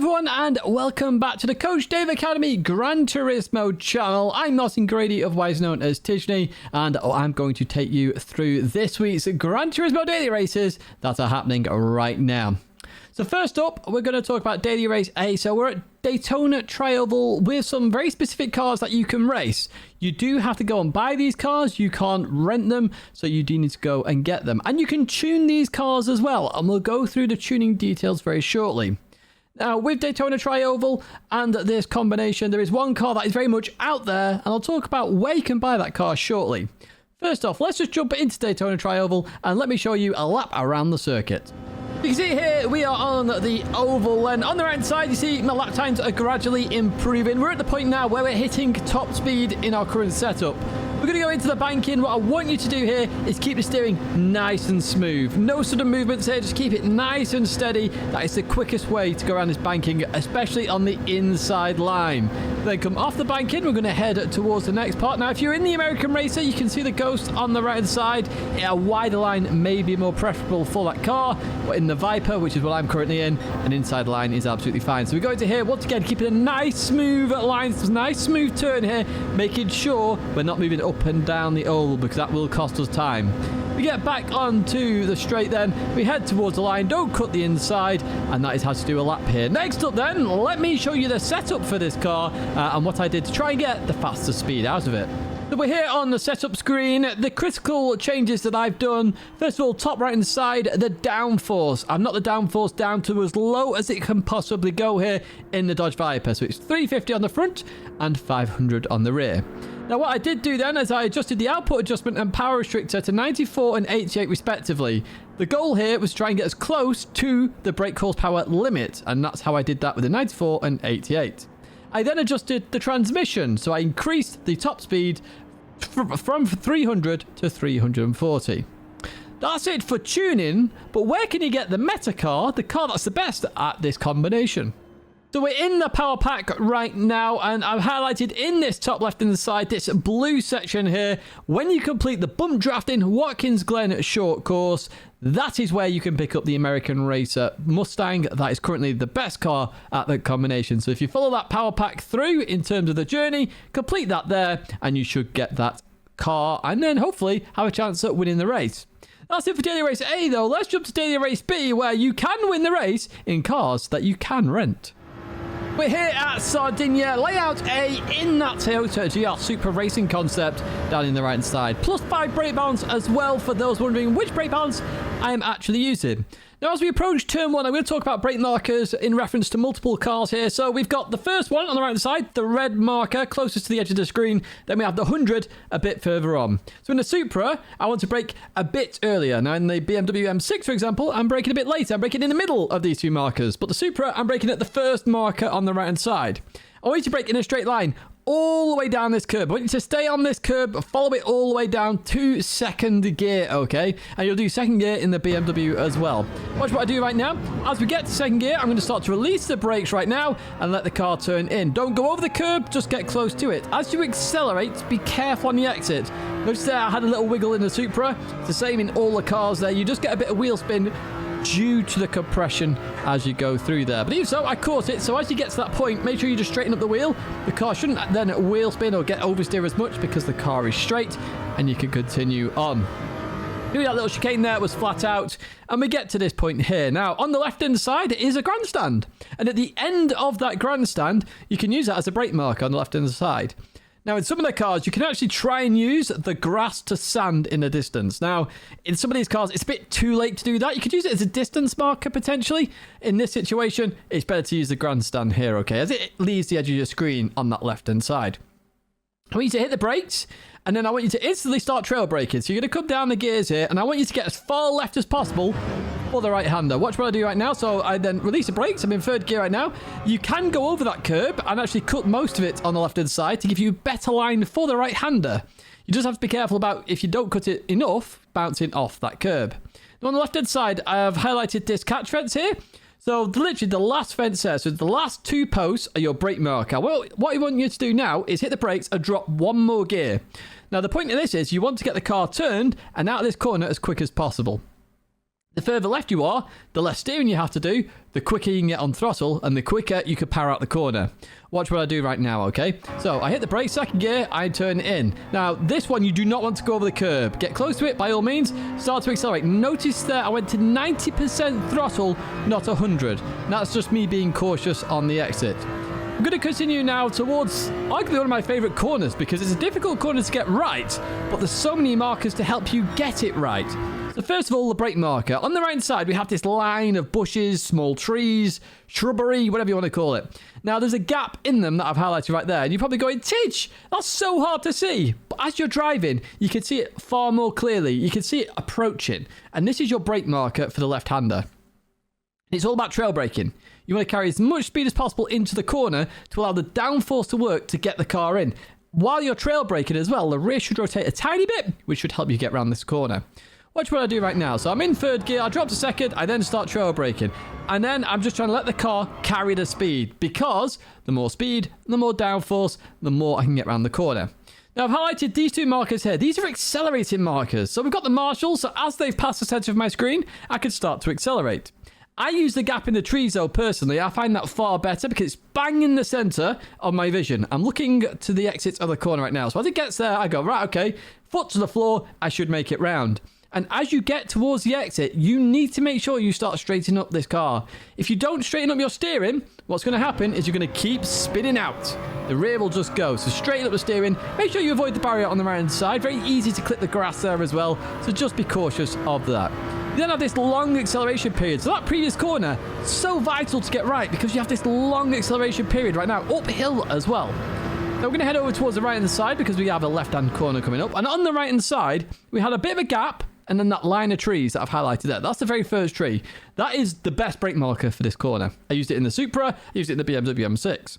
everyone, and welcome back to the Coach Dave Academy Gran Turismo channel. I'm Martin Grady, otherwise known as Tishney, and I'm going to take you through this week's Gran Turismo daily races that are happening right now. So first up, we're going to talk about Daily Race A. So we're at Daytona Tri-Oval with some very specific cars that you can race. You do have to go and buy these cars. You can't rent them, so you do need to go and get them. And you can tune these cars as well, and we'll go through the tuning details very shortly. Now, with Daytona Tri-Oval and this combination, there is one car that is very much out there, and I'll talk about where you can buy that car shortly. First off, let's just jump into Daytona Tri-Oval, and let me show you a lap around the circuit. You can see here we are on the oval, and on the right side you see my lap times are gradually improving. We're at the point now where we're hitting top speed in our current setup. We're going to go into the banking. What I want you to do here is keep the steering nice and smooth. No sudden movements here, just keep it nice and steady. That is the quickest way to go around this banking, especially on the inside line. Then come off the banking, we're going to head towards the next part. Now, if you're in the American Racer, you can see the Ghost on the right hand side. A wider line may be more preferable for that car, but in the Viper, which is what I'm currently in, an inside line is absolutely fine. So we go into here, once again, keeping a nice smooth line, nice smooth turn here, making sure we're not moving up and down the oval because that will cost us time. We get back onto the straight then, we head towards the line, don't cut the inside, and that is how to do a lap here. Next up then, let me show you the setup for this car and what I did to try and get the fastest speed out of it. So we're here on the setup screen. The critical changes that I've done, first of all, top right hand side, the downforce. I've knocked the downforce down to as low as it can possibly go here in the Dodge Viper. So it's 350 on the front and 500 on the rear. Now what I did do then is I adjusted the output adjustment and power restrictor to 94 and 88 respectively. The goal here was to try and get as close to the brake horsepower limit, and that's how I did that with the 94 and 88. I then adjusted the transmission, so I increased the top speed from 300 to 340. That's it for tuning, but where can you get the meta car, the car that's the best at this combination? So we're in the power pack right now, and I've highlighted in this top left-hand side, this blue section here. When you complete the bump drafting Watkins Glen short course, that is where you can pick up the American Racer Mustang. That is currently the best car at the combination. So if you follow that power pack through in terms of the journey, complete that there, and you should get that car, and then hopefully have a chance at winning the race. That's it for Daily Race A though. Let's jump to Daily Race B, where you can win the race in cars that you can rent. We're here at Sardinia, layout A in that Toyota GR Super Racing concept down in the right side. Plus 5 brake balance as well for those wondering which brake balance I am actually using. Now, as we approach turn 1, I'm going to talk about brake markers in reference to multiple cars here. So we've got the first one on the right side, the red marker closest to the edge of the screen. Then we have the 100 a bit further on. So in the Supra, I want to brake a bit earlier. Now in the BMW M6, for example, I'm braking a bit later. I'm braking in the middle of these two markers. But the Supra, I'm braking at the first marker on the right hand side. I want you to brake in a straight line all the way down this curb. I want you to stay on this curb, follow it all the way down to second gear, okay? And you'll do second gear in the BMW as well. Watch what I do right now. As we get to second gear, I'm going to start to release the brakes right now and let the car turn in. Don't go over the curb, just get close to it. As you accelerate, be careful on the exit. Notice there I had a little wiggle in the Supra. It's the same in all the cars there. You just get a bit of wheel spin due to the compression as you go through there. But even so, I caught it. So as you get to that point, make sure you just straighten up the wheel. The car shouldn't then wheel spin or get oversteer as much because the car is straight and you can continue on. Maybe that little chicane there was flat out, and we get to this point here. Now, on the left-hand side is a grandstand, and at the end of that grandstand, you can use that as a brake marker on the left-hand side. Now, in some of the cars, you can actually try and use the grass to sand in the distance. Now, in some of these cars, it's a bit too late to do that. You could use it as a distance marker, potentially. In this situation, it's better to use the grandstand here, okay, as it leaves the edge of your screen on that left-hand side. I want you to hit the brakes, and then I want you to instantly start trail braking. So you're going to come down the gears here, and I want you to get as far left as possible for the right-hander. Watch what I do right now. So I then release the brakes. I'm in third gear right now. You can go over that curb and actually cut most of it on the left-hand side to give you a better line for the right-hander. You just have to be careful about, if you don't cut it enough, bouncing off that curb. Now on the left-hand side, I have highlighted this catch fence here. So literally the last fence there, so the last two posts are your brake marker. Well, what I want you to do now is hit the brakes and drop one more gear. Now the point of this is you want to get the car turned and out of this corner as quick as possible. The further left you are, the less steering you have to do, the quicker you can get on throttle, and the quicker you can power out the corner. Watch what I do right now, okay? So I hit the brake, second gear, I turn in. Now, this one, you do not want to go over the curb. Get close to it, by all means, start to accelerate. Notice that I went to 90% throttle, not 100. And that's just me being cautious on the exit. I'm going to continue now towards arguably one of my favorite corners because it's a difficult corner to get right, but there's so many markers to help you get it right. So first of all, the brake marker. On the right side, we have this line of bushes, small trees, shrubbery, whatever you want to call it. Now, there's a gap in them that I've highlighted right there, and you're probably going, Tidge, that's so hard to see. But as you're driving, you can see it far more clearly. You can see it approaching, and this is your brake marker for the left-hander. It's all about trail braking. You want to carry as much speed as possible into the corner to allow the downforce to work to get the car in. While you're trail braking as well, the rear should rotate a tiny bit, which should help you get around this corner. Watch what I do right now. So I'm in third gear, I drop to second, I then start trail braking. And then I'm just trying to let the car carry the speed because the more speed, the more downforce, the more I can get around the corner. Now I've highlighted these two markers here. These are accelerating markers. So we've got the marshals, so as they've passed the center of my screen, I can start to accelerate. I use the gap in the trees though, personally. I find that far better because it's bang in the center of my vision. I'm looking to the exit of the corner right now. So as it gets there, I go, right, okay, foot to the floor, I should make it round. And as you get towards the exit, you need to make sure you start straightening up this car. If you don't straighten up your steering, what's going to happen is you're going to keep spinning out. The rear will just go. So straighten up the steering. Make sure you avoid the barrier on the right hand side. Very easy to clip the grass there as well. So just be cautious of that. You then have this long acceleration period. So that previous corner, so vital to get right because you have this long acceleration period right now, uphill as well. Now we're going to head over towards the right-hand side because we have a left-hand corner coming up. And on the right-hand side, we had a bit of a gap and then that line of trees that I've highlighted there. That's the very first tree. That is the best brake marker for this corner. I used it in the Supra. I used it in the BMW M6.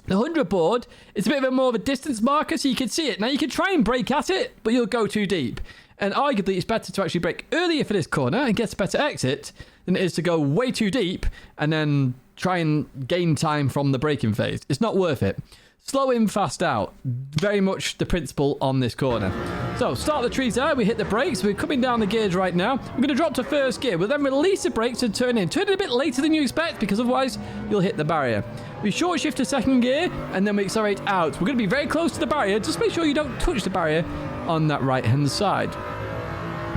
The 100 board is a bit of a more of a distance marker so you can see it. Now you can try and brake at it, but you'll go too deep. And arguably, it's better to actually brake earlier for this corner and get a better exit than it is to go way too deep and then try and gain time from the braking phase. It's not worth it. Slow in, fast out. Very much the principle on this corner. So, start the trees there. We hit the brakes. We're coming down the gears right now. We're going to drop to first gear. We'll then release the brakes and turn in. Turn in a bit later than you expect because otherwise you'll hit the barrier. We short shift to second gear and then we accelerate out. We're going to be very close to the barrier. Just make sure you don't touch the barrier on that right-hand side.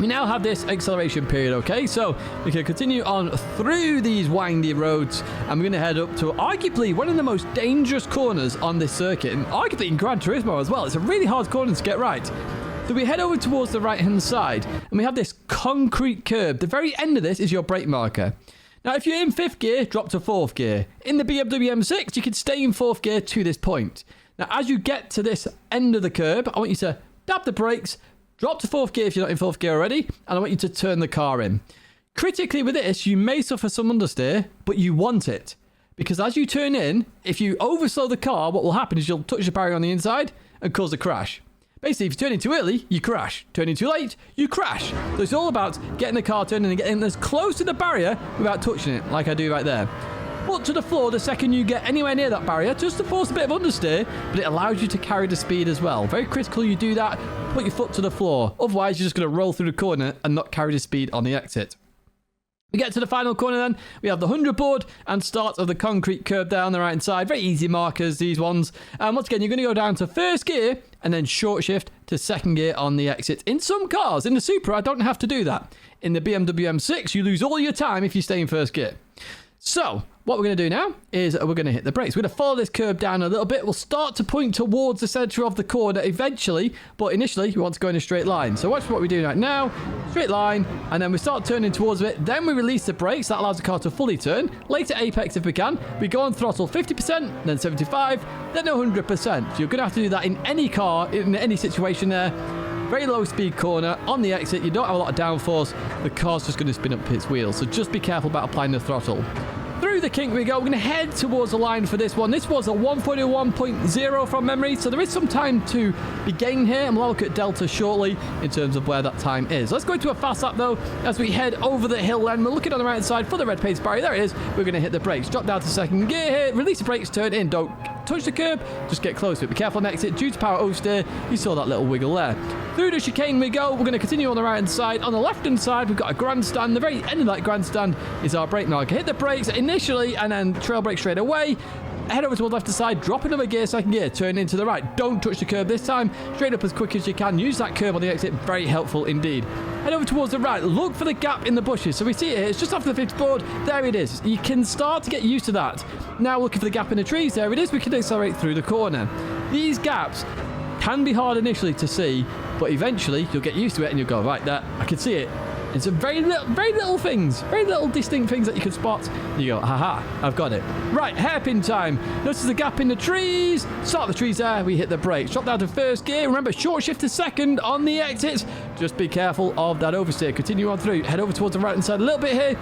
We now have this acceleration period, okay? So we can continue on through these windy roads and we're going to head up to arguably one of the most dangerous corners on this circuit and arguably in Gran Turismo as well. It's a really hard corner to get right. So we head over towards the right-hand side and we have this concrete curb. The very end of this is your brake marker. Now, if you're in fifth gear, drop to fourth gear. In the BMW M6, you can stay in fourth gear to this point. Now, as you get to this end of the curb, I want you to tap the brakes, drop to fourth gear if you're not in fourth gear already, and I want you to turn the car in. Critically with this, you may suffer some understeer, but you want it. Because as you turn in, if you overslow the car, what will happen is you'll touch the barrier on the inside and cause a crash. Basically, if you turn in too early, you crash. Turn in too late, you crash. So it's all about getting the car turning and getting as close to the barrier without touching it, like I do right there. Foot to the floor the second you get anywhere near that barrier, just to force a bit of understeer, but it allows you to carry the speed as well. Very critical you do that, put your foot to the floor. Otherwise, you're just going to roll through the corner and not carry the speed on the exit. We get to the final corner then. We have the 100 board and start of the concrete curb down the right-hand side. Very easy markers, these ones. And once again, you're going to go down to first gear and then short shift to second gear on the exit. In some cars, in the Supra, I don't have to do that. In the BMW M6, you lose all your time if you stay in first gear. So, what we're going to do now is we're going to hit the brakes. We're going to follow this curb down a little bit. We'll start to point towards the center of the corner eventually, but initially we want to go in a straight line. So watch what we do right now. Straight line, and then we start turning towards it. Then we release the brakes. That allows the car to fully turn. Later apex if we can. We go on throttle 50%, then 75%, then 100%. You're going to have to do that in any car, in any situation there. Very low speed corner on the exit. You don't have a lot of downforce. The car's just going to spin up its wheels. So just be careful about applying the throttle. Through the kink we go. We're going to head towards the line for this one. This was a 141.0 from memory, so there is some time to be gained here, and we'll look at Delta shortly in terms of where that time is. Let's go into a fast lap though as we head over the hill, and we're looking on the right side for the red pace barrier. There it is. We're going to hit the brakes. Drop down to second gear here. Release the brakes. Turn in. Don't not touch the curb, just get close to it. Be careful on exit. Due to power oversteer, you saw that little wiggle there. Through the chicane we go. We're going to continue on the right-hand side. On the left-hand side, we've got a grandstand. The very end of that grandstand is our brake marker. Hit the brakes initially and then trail brake straight away. Head over towards the left side, drop another gear, second gear, turn into the right. Don't touch the curb this time. Straight up as quick as you can. Use that curb on the exit. Very helpful indeed. Head over towards the right. Look for the gap in the bushes. So we see it here. It's just after the fifth board. There it is. You can start to get used to that. Now looking for the gap in the trees. There it is. We can accelerate through the corner. These gaps can be hard initially to see, but eventually you'll get used to it and you'll go, right, there, I can see it. It's a very little things, very little distinct things that you can spot. You go, haha, I've got it. Right, hairpin time. Notice the gap in the trees. Start the trees there. We hit the brakes. Drop down to first gear. Remember, short shift to second on the exits. Just be careful of that oversteer. Continue on through. Head over towards the right-hand side a little bit here.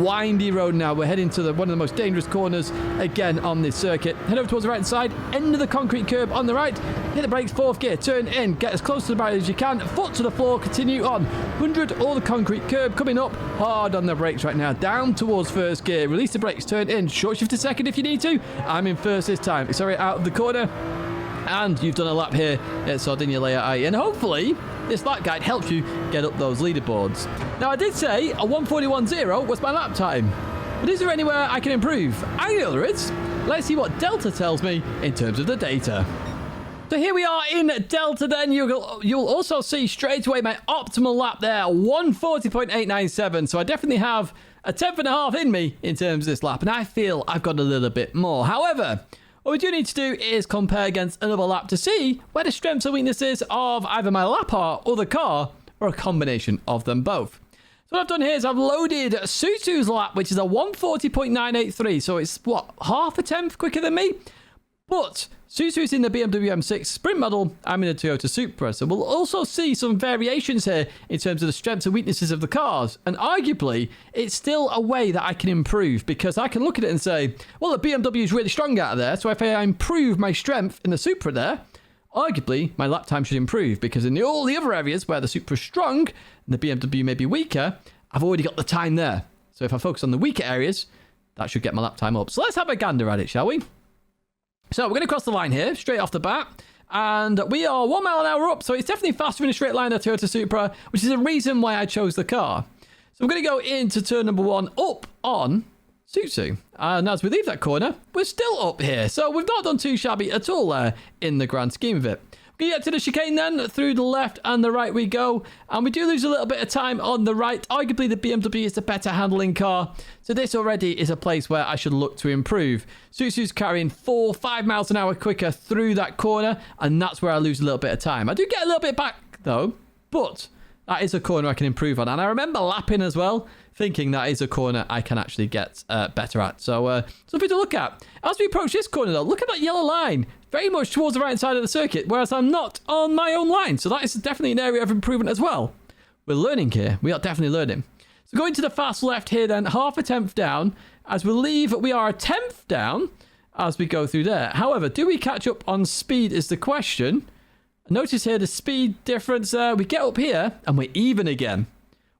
Windy road now. We're heading to one of the most dangerous corners again on this circuit. Head over towards the right-hand side. End of the concrete curb on the right. Hit the brakes, fourth gear. Turn in. Get as close to the barrier as you can. Foot to the floor. Continue on. 100 or the concrete curb coming up. Hard on the brakes right now. Down towards first gear. Release the brakes. Turn in. Short shift to second if you need to. I'm in first this time. Accelerate out of the corner. And you've done a lap here at Sardinia Layer I. And hopefully this lap guide helps you get up those leaderboards. Now, I did say a 1:41.0 was my lap time. But is there anywhere I can improve? I know there is. Let's see what Delta tells me in terms of the data. So here we are in Delta then. You'll also see straight away my optimal lap there, 1:40.897. So I definitely have a tenth and a half in me in terms of this lap. And I feel I've got a little bit more. However, what we do need to do is compare against another lap to see where the strengths and weaknesses of either my lap are or the car, or a combination of them both. So what I've done here is I've loaded Suzu's lap, which is a 1:40.983. So it's, what, half a tenth quicker than me? But Suzu's in the BMW M6 Sprint model. I'm in a Toyota Supra. So we'll also see some variations here in terms of the strengths and weaknesses of the cars. And arguably, it's still a way that I can improve, because I can look at it and say, well, the BMW is really strong out of there. So if I improve my strength in the Supra there, arguably, my lap time should improve, because in all the other areas where the Supra is strong and the BMW may be weaker, I've already got the time there. So if I focus on the weaker areas, that should get my lap time up. So let's have a gander at it, shall we? So we're going to cross the line here, straight off the bat. And we are 1 mile an hour up, so it's definitely faster in a straight line than Toyota Supra, which is the reason why I chose the car. So I'm going to go into turn number 1 up on Suzu. And as we leave that corner, we're still up here. So we've not done too shabby at all there in the grand scheme of it. We get to the chicane then, through the left and the right we go, and we do lose a little bit of time on the right. Arguably the BMW is the better handling car, so this already is a place where I should look to improve. Suzu's carrying 4-5 miles an hour quicker through that corner, and that's where I lose a little bit of time. I do get a little bit back though, but that is a corner I can improve on, and I remember lapping as well, thinking that is a corner I can actually get better at. So something to look at. As we approach this corner though, look at that yellow line. Very much towards the right side of the circuit, whereas I'm not on my own line. So that is definitely an area of improvement as well. We're learning here. We are definitely learning. So going to the fast left here then, half a tenth down. As we leave, we are a tenth down as we go through there. However, do we catch up on speed is the question. Notice here the speed difference there. We get up here and we're even again.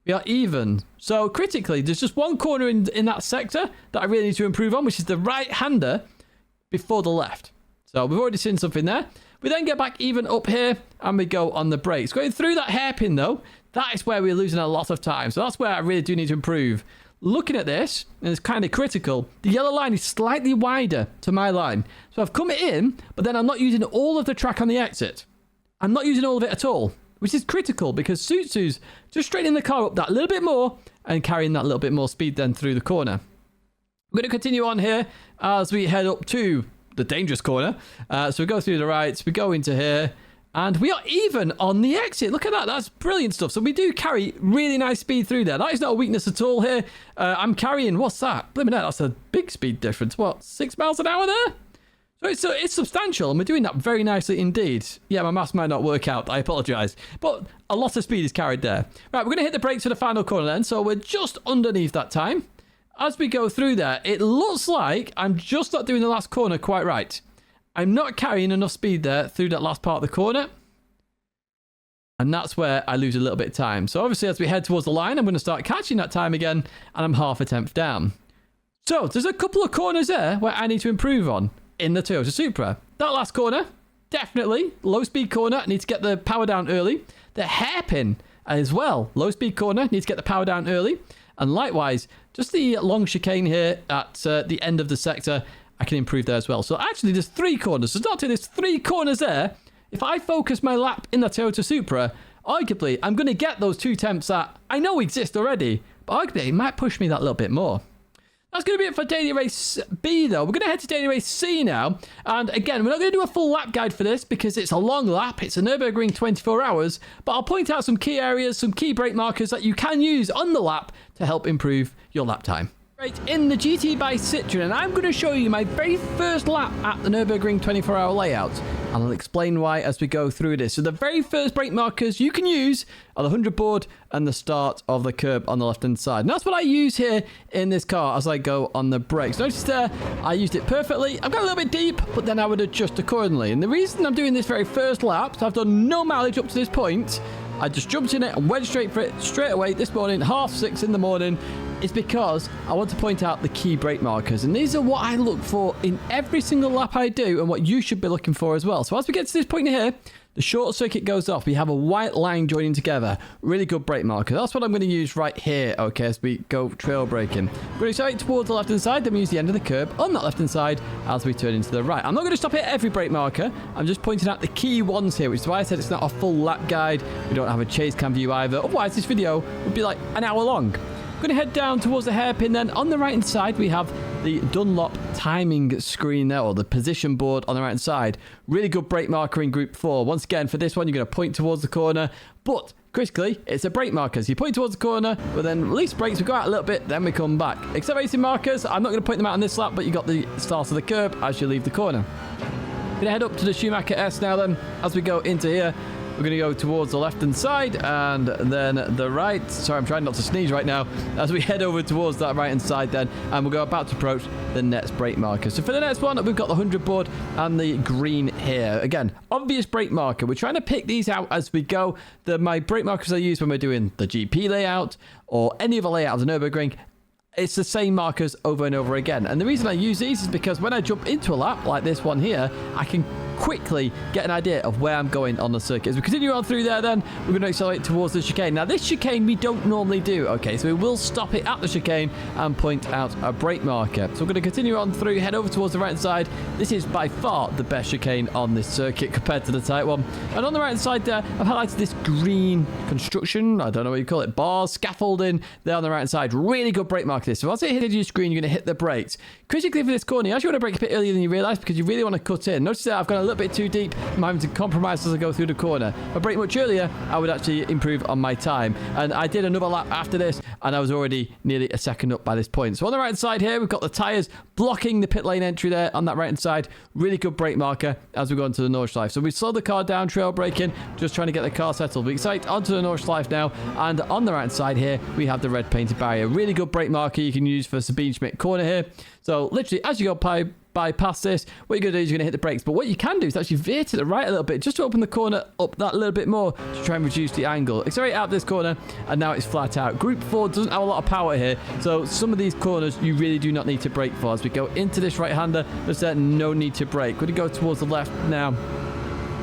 We are even. So critically, there's just one corner in that sector that I really need to improve on, which is the right-hander before the left. So we've already seen something there. We then get back even up here and we go on the brakes. Going through that hairpin though, that is where we're losing a lot of time. So that's where I really do need to improve. Looking at this, and it's kind of critical, the yellow line is slightly wider to my line. So I've come in, but then I'm not using all of the track on the exit. I'm not using all of it at all, which is critical because Suzu's just straightening the car up that little bit more and carrying that little bit more speed then through the corner. We're going to continue on here as we head up to the dangerous corner. So we go through the rights, we go into here, and we are even on the exit. Look at that. That's brilliant stuff. So we do carry really nice speed through there. That is not a weakness at all here. I'm carrying, what's that? Blimey, that's a big speed difference. What, 6 miles an hour there? So it's substantial, and we're doing that very nicely indeed. Yeah, my maths might not work out. I apologise. But a lot of speed is carried there. Right, we're going to hit the brakes for the final corner then. So we're just underneath that time. As we go through there, it looks like I'm just not doing the last corner quite right. I'm not carrying enough speed there through that last part of the corner. And that's where I lose a little bit of time. So obviously, as we head towards the line, I'm going to start catching that time again, and I'm half a tenth down. So there's a couple of corners there where I need to improve on. in the Toyota Supra. That last corner, definitely low speed corner, need to get the power down early. The hairpin as well, low speed corner, need to get the power down early. And likewise, just the long chicane here at the end of the sector, I can improve there as well. So actually, there's 3 corners. So not there's 3 corners there. If I focus my lap in the Toyota Supra, arguably, I'm going to get those 2 temps that I know exist already. But arguably, it might push me that little bit more. That's going to be it for Daily Race B, though. We're going to head to Daily Race C now. And again, we're not going to do a full lap guide for this because it's a long lap. It's a Nürburgring 24 hours. But I'll point out some key areas, some key brake markers that you can use on the lap to help improve your lap time. Right, in the GT by Citroën, and I'm going to show you my very first lap at the Nürburgring 24-hour layout, and I'll explain why as we go through this. So the very first brake markers you can use are the 100 board and the start of the curb on the left-hand side. And that's what I use here in this car as I go on the brakes. Notice there, I used it perfectly. I've got a little bit deep, but then I would adjust accordingly. And the reason I'm doing this very first lap, so I've done no mileage up to this point, I just jumped in it and went straight for it straight away this morning, 6:30 in the morning, is because I want to point out the key brake markers. And these are what I look for in every single lap I do and what you should be looking for as well. So as we get to this point here, the short circuit goes off. We have a white line joining together. Really good brake marker. That's what I'm going to use right here, okay, as we go trail braking. We're going to start towards the left-hand side, then we use the end of the curb on that left-hand side as we turn into the right. I'm not going to stop at every brake marker. I'm just pointing out the key ones here, which is why I said it's not a full lap guide. We don't have a chase cam view either. Otherwise, this video would be like an hour long. I'm going to head down towards the hairpin then. On the right-hand side, we have the Dunlop timing screen there, or the position board on the right-hand side. Really good brake marker in Group 4. Once again, for this one, you're going to point towards the corner, but critically, it's a brake marker. So you point towards the corner, but then release brakes, we go out a little bit, then we come back. Accelerating markers, I'm not going to point them out on this lap, but you got the start of the curb as you leave the corner. Going to head up to the Schumacher S now then, as we go into here. We're going to go towards the left-hand side and then the right. Sorry, I'm trying not to sneeze right now. As we head over towards that right-hand side then, and we'll go about to approach the next brake marker. So for the next one, we've got the 100 board and the green here. Again, obvious brake marker. We're trying to pick these out as we go. My brake markers I use when we're doing the GP layout or any other layout of the Nürburgring, it's the same markers over and over again. And the reason I use these is because when I jump into a lap like this one here, I can quickly get an idea of where I'm going on the circuit. As we continue on through there then, we're going to accelerate towards the chicane. Now this chicane we don't normally do, okay, so we will stop it at the chicane and point out a brake marker. So we're going to continue on through, head over towards the right side. This is by far the best chicane on this circuit compared to the tight one. And on the right side there, I've highlighted this green construction, I don't know what you call it, bars, scaffolding there on the right side. Really good brake marker this. So as it hits your screen, you're going to hit the brakes. Critically for this corner, you actually want to brake a bit earlier than you realise because you really want to cut in. Notice that I've gone a little bit too deep. I'm having to compromise as I go through the corner. If I brake much earlier, I would actually improve on my time. And I did another lap after this, and I was already nearly a second up by this point. So on the right side here, we've got the tyres blocking the pit lane entry there on that right hand side. Really good brake marker as we go into the Nordschleife. So we slow the car down, trail braking, just trying to get the car settled. We excite onto the Nordschleife now, and on the right hand side here, we have the red painted barrier. Really good brake marker you can use for Sabine Schmidt corner here. So literally, as you go by past this, what you're going to do is you're going to hit the brakes. But what you can do is actually veer to the right a little bit, just to open the corner up that little bit more to try and reduce the angle. Accelerate out this corner, and now it's flat out. Group 4 doesn't have a lot of power here, so some of these corners you really do not need to brake for. As we go into this right-hander, there's no need to brake. We're going to go towards the left now.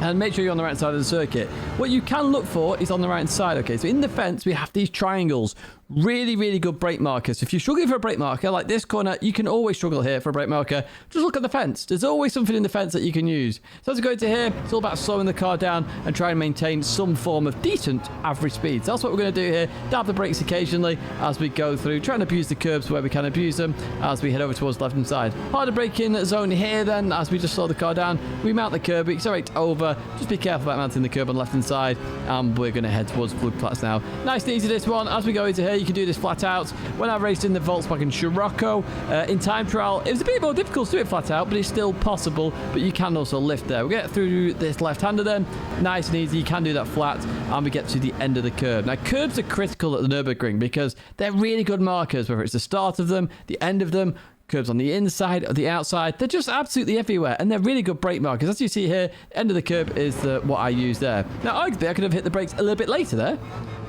And make sure you're on the right side of the circuit. What you can look for is on the right side. Okay, so in the fence, we have these triangles. Really, really good brake markers. If you're struggling for a brake marker, like this corner, you can always struggle here for a brake marker. Just look at the fence. There's always something in the fence that you can use. So as we go into here, it's all about slowing the car down and try and maintain some form of decent average speed. So that's what we're going to do here. Dab the brakes occasionally as we go through, trying to abuse the curbs where we can abuse them as we head over towards the left-hand side. Harder braking zone here then, as we just slow the car down. We mount the curb, we accelerate over. Just be careful about mounting the curb on the left-hand side. And we're going to head towards flood flats now. Nice and easy this one. As we go into here, you can do this flat out. When I raced in the Volkswagen Scirocco in time trial, it was a bit more difficult to do it flat out, but it's still possible. But you can also lift there. We get through this left-hander then. Nice and easy. You can do that flat, and we get to the end of the curb. Now, curbs are critical at the Nürburgring because they're really good markers, whether it's the start of them, the end of them, curbs on the inside or the outside. They're just absolutely everywhere, and they're really good brake markers. As you see here, end of the curb is what I use there. Now, arguably, I could have hit the brakes a little bit later there,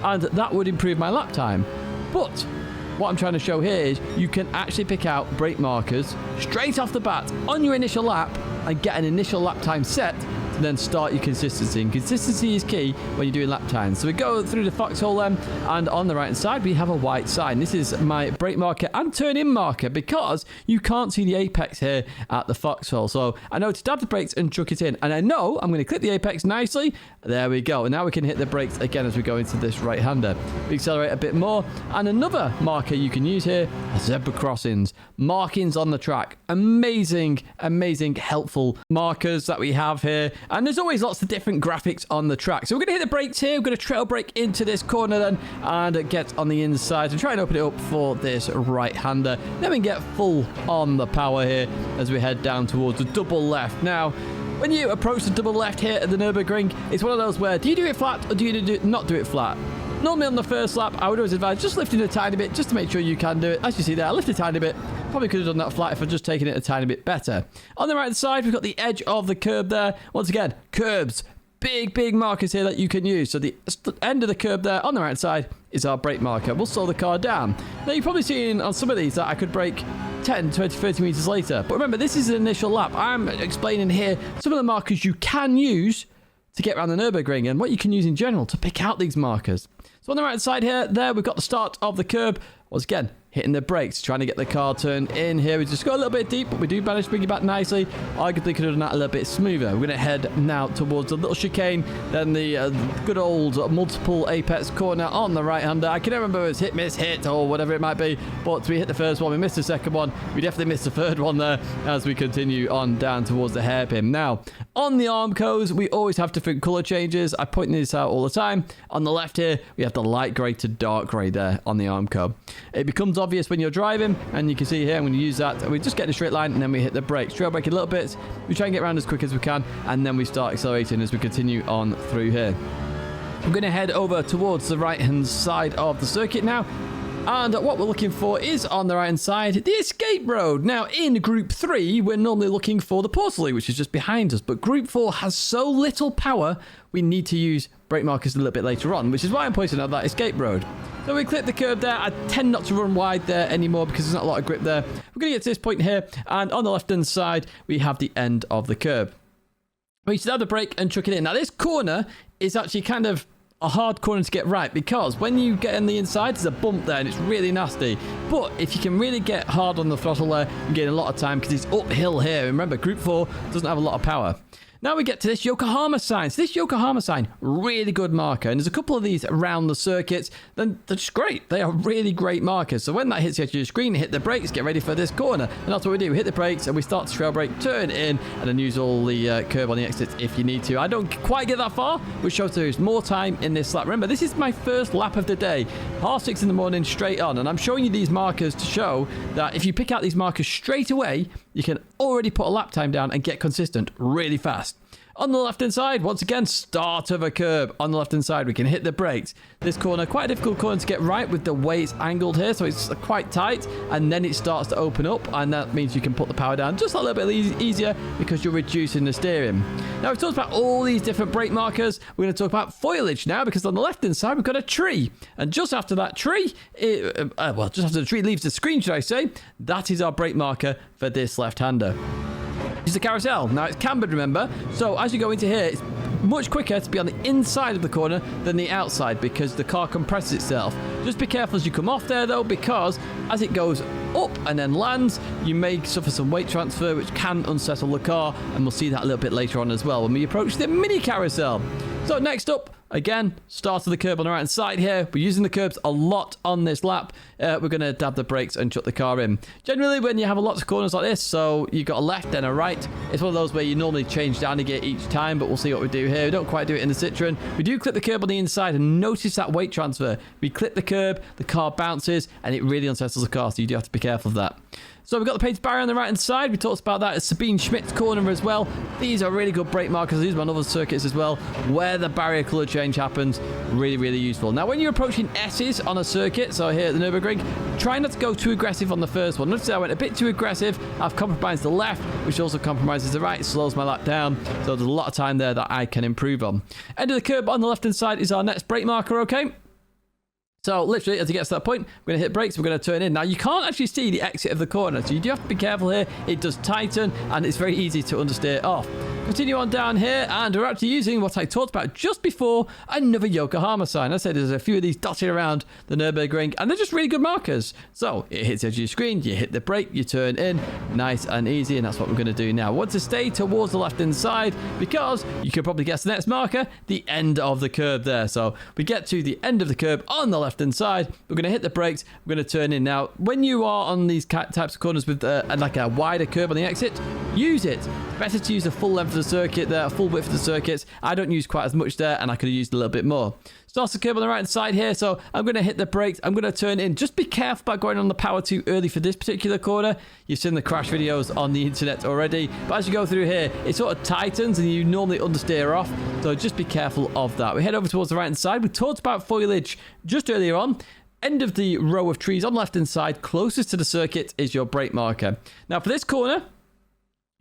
and that would improve my lap time. But what I'm trying to show here is you can actually pick out brake markers straight off the bat on your initial lap and get an initial lap time set to then start your consistency. And consistency is key when you're doing lap times. So we go through the foxhole then, and on the right hand side we have a white sign. This is my brake marker and turn in marker because you can't see the apex here at the foxhole. So I know to dab the brakes and chuck it in, and I know I'm going to clip the apex nicely. There we go. And now we can hit the brakes again as we go into this right hander. We accelerate a bit more, and another marker you can use here are zebra crossings, markings on the track. Amazing helpful markers that we have here, and there's always lots of different graphics on the track. So we're going to hit the brakes here. We're going to trail brake into this corner then and get on the inside and try and open it up for this right hander. Then we can get full on the power here as we head down towards the double left. Now when you approach the double left here at the Nürburgring, it's one of those where do you do it flat or do you not do it flat? Normally on the first lap, I would always advise just lifting a tiny bit just to make sure you can do it. As you see there, I lift a tiny bit. Probably could have done that flat if I'd just taken it a tiny bit better. On the right side, we've got the edge of the curb there. Once again, curbs. Big markers here that you can use. So the end of the curb there on the right side is our brake marker. We'll slow the car down. Now you've probably seen on some of these that I could brake 10, 20, 30 meters later. But remember, this is an initial lap. I'm explaining here some of the markers you can use to get around the Nürburgring and what you can use in general to pick out these markers. So on the right side here, there we've got the start of the curb. Once again, hitting the brakes, trying to get the car turned in here. We just got a little bit deep, but we do manage to bring it back nicely. Arguably could have done that a little bit smoother. We're going to head now towards the little chicane, then the good old multiple apex corner on the right-hander. I can never remember if it's hit, miss, hit, or whatever it might be, but we hit the first one, we missed the second one. We definitely missed the third one there as we continue on down towards the hairpin. Now, on the Armcos, we always have different color changes. I point this out all the time. On the left here, we have the light grey to dark grey there on the Armco. It becomes obvious when you're driving, and you can see here I'm going to use that. We just get in a straight line and then we hit the brakes. Trail brake a little bit. We try and get around as quick as we can, and then we start accelerating as we continue on through here. I'm going to head over towards the right hand side of the circuit now. And what we're looking for is on the right hand side, the escape road. Now in group 3, we're normally looking for the portally, which is just behind us. But group 4 has so little power, we need to use brake markers a little bit later on, which is why I'm pointing out that escape road. So we clip the curb there. I tend not to run wide there anymore because there's not a lot of grip there. We're going to get to this point here, and on the left hand side, we have the end of the curb. We should have the brake and chuck it in. Now this corner is actually kind of a hard corner to get right because when you get on the inside, there's a bump there and it's really nasty. But if you can really get hard on the throttle there, you gain a lot of time because it's uphill here. Remember, Group 4 doesn't have a lot of power. Now we get to this Yokohama sign. So this Yokohama sign, really good marker. And there's a couple of these around the circuits. Then they're just great. They are really great markers. So when that hits the edge of your screen, hit the brakes, get ready for this corner. And that's what we do. We hit the brakes and we start to trail brake, turn in, and then use all the curb on the exits if you need to. I don't quite get that far, which shows there's more time in this lap. Remember, this is my first lap of the day. 6:30 in the morning, straight on. And I'm showing you these markers to show that if you pick out these markers straight away, you can already put a lap time down and get consistent really fast. On the left-hand side, once again, start of a curb. On the left-hand side, we can hit the brakes. This corner, quite a difficult corner to get right with the way it's angled here, so it's quite tight, and then it starts to open up, and that means you can put the power down just a little bit easier because you're reducing the steering. Now, we've talked about all these different brake markers. We're going to talk about foliage now, because on the left-hand side, we've got a tree. And just after that tree, just after the tree leaves the screen, should I say, that is our brake marker for this left-hander. It's a carousel. Now, it's cambered, remember? So as you go into here, it's much quicker to be on the inside of the corner than the outside because the car compresses itself. Just be careful as you come off there, though, because as it goes up and then lands, you may suffer some weight transfer, which can unsettle the car, and we'll see that a little bit later on as well when we approach the mini carousel. So next up, again, start of the curb on the right hand side here. We're using the curbs a lot on this lap. We're going to dab the brakes and chuck the car in. Generally, when you have a lot of corners like this, so you've got a left and a right, it's one of those where you normally change down the gear each time, but we'll see what we do here. We don't quite do it in the Citroen. We do clip the curb on the inside and notice that weight transfer. We clip the curb, the car bounces, and it really unsettles the car, so you do have to be careful of that. So we've got the painted barrier on the right-hand side. We talked about that at Sabine Schmidt's corner as well. These are really good brake markers. These are on other circuits as well, where the barrier colour change happens. Really, really useful. Now, when you're approaching S's on a circuit, so here at the Nürburgring, try not to go too aggressive on the first one. Notice I went a bit too aggressive. I've compromised the left, which also compromises the right. It slows my lap down. So there's a lot of time there that I can improve on. End of the curb on the left-hand side is our next brake marker, okay? So literally, as it gets to that point, we're going to hit brakes, we're going to turn in. Now, you can't actually see the exit of the corner, so you do have to be careful here. It does tighten, and it's very easy to understeer off. Continue on down here, and we're actually using what I talked about just before, another Yokohama sign. I said there's a few of these dotted around the Nürburgring, and they're just really good markers. So it hits the edge of your screen, you hit the brake, you turn in, nice and easy, and that's what we're going to do now. Want to stay towards the left-hand side, because you could probably guess the next marker, the end of the curb there. So we get to the end of the curb on the left-hand side, we're going to hit the brakes, we're going to turn in. Now, when you are on these types of corners with like a wider curb on the exit, use it. Better to use the full length of the circuit there, full width of the circuits. I don't use quite as much there, and I could have used a little bit more. Starts the curb on the right hand side here, so I'm going to hit the brakes. I'm going to turn in. Just be careful about going on the power too early for this particular corner. You've seen the crash videos on the internet already, but as you go through here, it sort of tightens and you normally understeer off, so just be careful of that. We head over towards the right hand side. We talked about foliage just earlier on. End of the row of trees on the left hand side, closest to the circuit, is your brake marker. Now for this corner,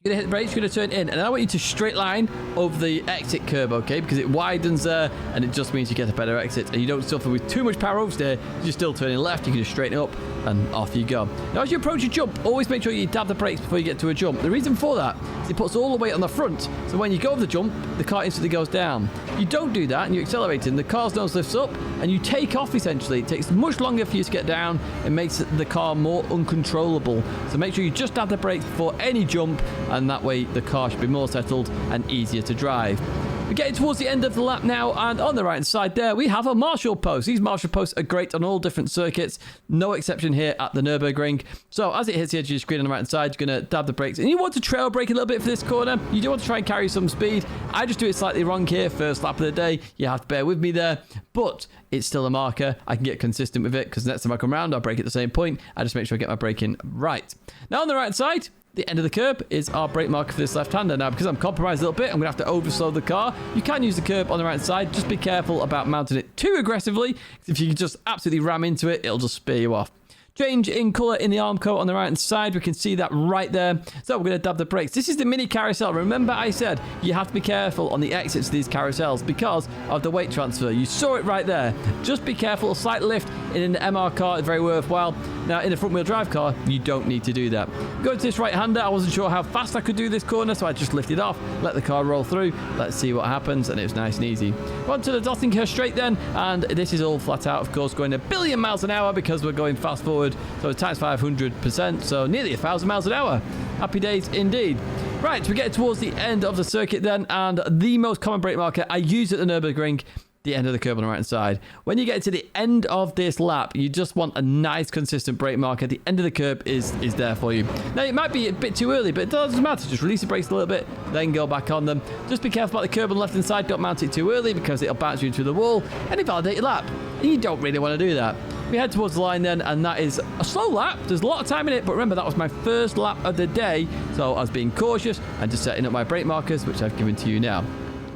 you're going to hit the brakes, you're going to turn in, and I want you to straight line over the exit curb, okay? Because it widens there, and it just means you get a better exit, and you don't suffer with too much power oversteer. You're still turning left, you can just straighten up, and off you go. Now, as you approach a jump, always make sure you dab the brakes before you get to a jump. The reason for that is it puts all the weight on the front, so when you go over the jump, the car instantly goes down. You don't do that, and you're accelerating, the car's nose lifts up, and you take off, essentially. It takes much longer for you to get down. It makes the car more uncontrollable. So make sure you just dab the brakes before any jump, and that way the car should be more settled and easier to drive. We're getting towards the end of the lap now, and on the right hand side there, we have a marshal post. These marshal posts are great on all different circuits, no exception here at the Nürburgring. So as it hits the edge of your screen on the right hand side, you're going to dab the brakes, and you want to trail brake a little bit for this corner. You do want to try and carry some speed. I just do it slightly wrong here, first lap of the day. You have to bear with me there, but it's still a marker. I can get consistent with it, because next time I come around, I'll brake at the same point. I just make sure I get my braking right. Now on the right hand side, the end of the curb is our brake marker for this left-hander. Now, because I'm compromised a little bit, I'm going to have to overslow the car. You can use the curb on the right side. Just be careful about mounting it too aggressively. If you just absolutely ram into it, it'll just spear you off. Change in colour in the arm coat on the right hand side. We can see that right there. So we're going to dab the brakes. This is the mini carousel. Remember I said you have to be careful on the exits of these carousels because of the weight transfer. You saw it right there. Just be careful. A slight lift in an MR car is very worthwhile. Now in a front wheel drive car, you don't need to do that. Going to this right hander, I wasn't sure how fast I could do this corner, so I just lifted off, let the car roll through. Let's see what happens, and it was nice and easy. On to the Dottinghurst straight then, and this is all flat out, of course, going a billion miles an hour because we're going fast forward. So times 500%, so nearly 1,000 miles an hour. Happy days indeed. Right, we get towards the end of the circuit then, and the most common brake marker I use at the Nürburgring, the end of the curb on the right hand side. When you get to the end of this lap, you just want a nice consistent brake marker. The end of the curb is there for you. Now it might be a bit too early, but it doesn't matter. Just release the brakes a little bit, then go back on them. Just be careful about the curb on the left hand side. Don't mount it too early because it'll bounce you into the wall and invalidate your lap. And you don't really want to do that. We head towards the line then, and that is a slow lap. There's a lot of time in it, but remember that was my first lap of the day, so I was being cautious and just setting up my brake markers, which I've given to you now.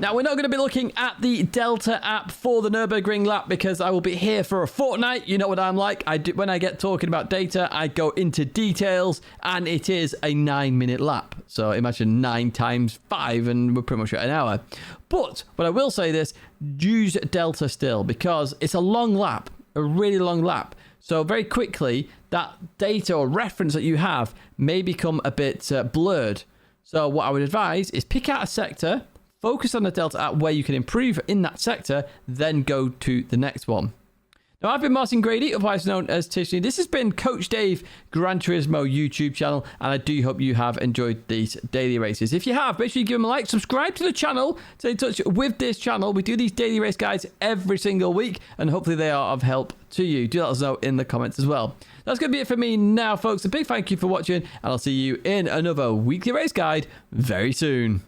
Now, we're not going to be looking at the Delta app for the Nürburgring lap because I will be here for a fortnight. You know what I'm like. When I get talking about data, I go into details, and it is a 9-minute lap. So imagine 9 times 5, and we're pretty much at an hour. But I will say this, use Delta still because it's a long lap, a really long lap. So very quickly, that data or reference that you have may become a bit blurred. So what I would advise is pick out a sector, focus on the Delta app where you can improve in that sector, then go to the next one. Now, I've been Martin Grady, otherwise known as Tishney. This has been Coach Dave Gran Turismo YouTube channel, and I do hope you have enjoyed these daily races. If you have, make sure you give them a like, subscribe to the channel, stay in touch with this channel. We do these daily race guides every single week, and hopefully they are of help to you. Do let us know in the comments as well. That's going to be it for me now, folks. A big thank you for watching, and I'll see you in another weekly race guide very soon.